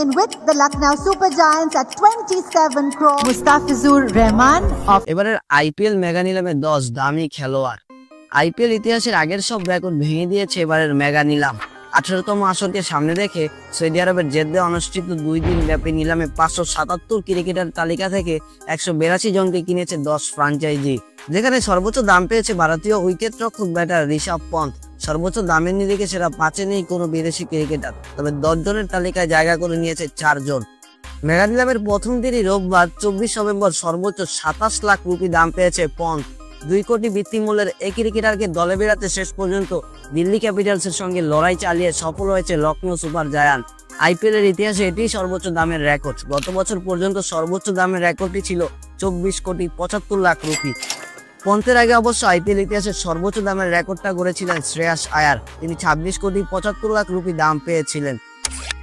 in with the Lucknow Super Giants at 27 crore. Mustafizur Rahman of এবারের IPL mega নিলামে 10 দামি খেলোয়াড়। IPL ইতিহাসের আগের সব রেকর্ড ভেঙে দিয়েছে এবারের মেগা নিলাম। 18তম আসরকে সামনে রেখে সৌদি আরবের জেদ্দে অনুষ্ঠিত 2 দিন ব্যাপী নিলামে 577 ক্রিকেটার তালিকা থেকে 182 জনকে কিনেছে 10 ফ্র্যাঞ্চাইজি, যেখানে সর্বোচ্চ দাম পেয়েছে ভারতীয় উইকেটরক্ষক ব্যাটার ঋষভ পন্থ। সর্বোচ্চ দামের নিরিখে সেরা 5-এ নেই কোনো বিদেশি ক্রিকেটার, তবে 10 জনের তালিকায় জায়গা করে নিয়েছে 4 জন। মেগা নিলামের প্রথম দিনই রোববার 24 নভেম্বর সর্বোচ্চ 27 লাখ রুপি দাম পেয়েছে পন্থ। 2 কোটি বৃত্তিমূল্যের এই ক্রিকেটারকে দলে বেড়াতে শেষ পর্যন্ত দিল্লি ক্যাপিটালসের সঙ্গে লড়াই চালিয়ে সফল হয়েছে লখনৌ সুপার জায়ান্ট। আইপিএল এর ইতিহাসে এটিই সর্বোচ্চ দামের রেকর্ড। গত বছর পর্যন্ত সর্বোচ্চ দামের রেকর্ডটি ছিল 24 কোটি 75 লাখ রুপি। পন্থের আগে অবশ্য আইপিএল ইতিহাসের সর্বোচ্চ দামের রেকর্ডটা গড়েছিলেন শ্রেয়াস আয়ার। তিনি 26 কোটি 75 লাখ রুপি দাম পেয়েছিলেন,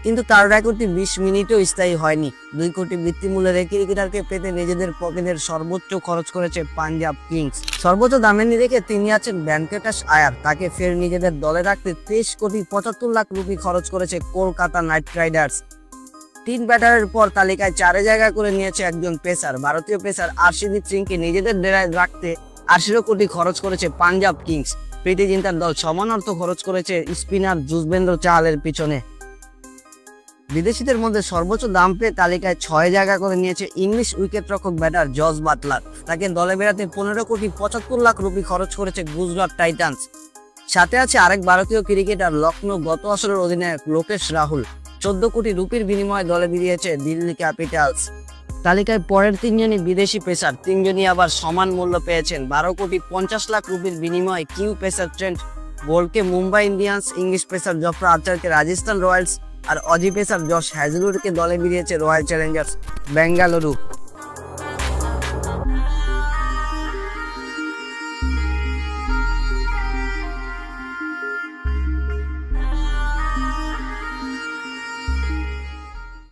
কিন্তু তার রেকর্ডটি 20 মিনিটও স্থায়ী হয়নি। 2 কোটি বৃত্তিমূল্যের এই ক্রিকেটারকে পেতে নিজেদের পকেটের সর্বোচ্চ খরচ করেছে পাঞ্জাব কিংস। সর্বোচ্চ দামের নিরিখে তিনি আছেন ভেঙ্কটেশ আয়ার। তাকে ফের নিজেদের দলে রাখতে 23 কোটি 75 লাখ রুপি খরচ করেছে কলকাতা নাইট রাইডার্স। 3 ব্যাটারের পর তালিকায় 4-এ জায়গা করে নিয়েছে একজন পেসার। ভারতীয় পেসার আরশদীপ সিংকে নিজেদের ডেরায় রাখতে 80 কোটি খরচ করেছে পাঞ্জাব কিংস। প্রীতি জিন্তার দল সমান অর্থ খরচ করেছে স্পিনার যুজবেন্দ্র চাহালের পিছনে। বিদেশিদের মধ্যে সর্বোচ্চ দাম পেয়ে তালিকায় 6-এ জায়গা করে নিয়েছে ইংলিশ উইকেটরক্ষক ব্যাটার জস বাটলার। তাকে দলে বেড়াতে 15 কোটি 75 লাখ রুপি খরচ করেছে গুজরাট টাইটান্স। সাথে আছে আরেক ভারতীয় ক্রিকেটার লখনৌ গত আসরের অধিনায়ক লোকেশ রাহুল। 14 কোটি রুপির বিনিময়ে দলে বেরিয়েছে দিল্লি ক্যাপিটালস। তালিকায় পরের 3 জনই বিদেশি পেসার, 3 জনই আবার সমান মূল্য পেয়েছেন। 12 কোটি 50 লাখ রুপির বিনিময়ে কিউ পেসার ট্রেন্ট বোল্টকে Mumbai Indians, English pacer Jofra আর্চারকে রাজস্থান রয়্যালস আর অজি পেসার জশ হ্যাজলউডকে দলে বেরিয়েছে রয়্যাল চ্যালেঞ্জার্স বেঙ্গালুরু।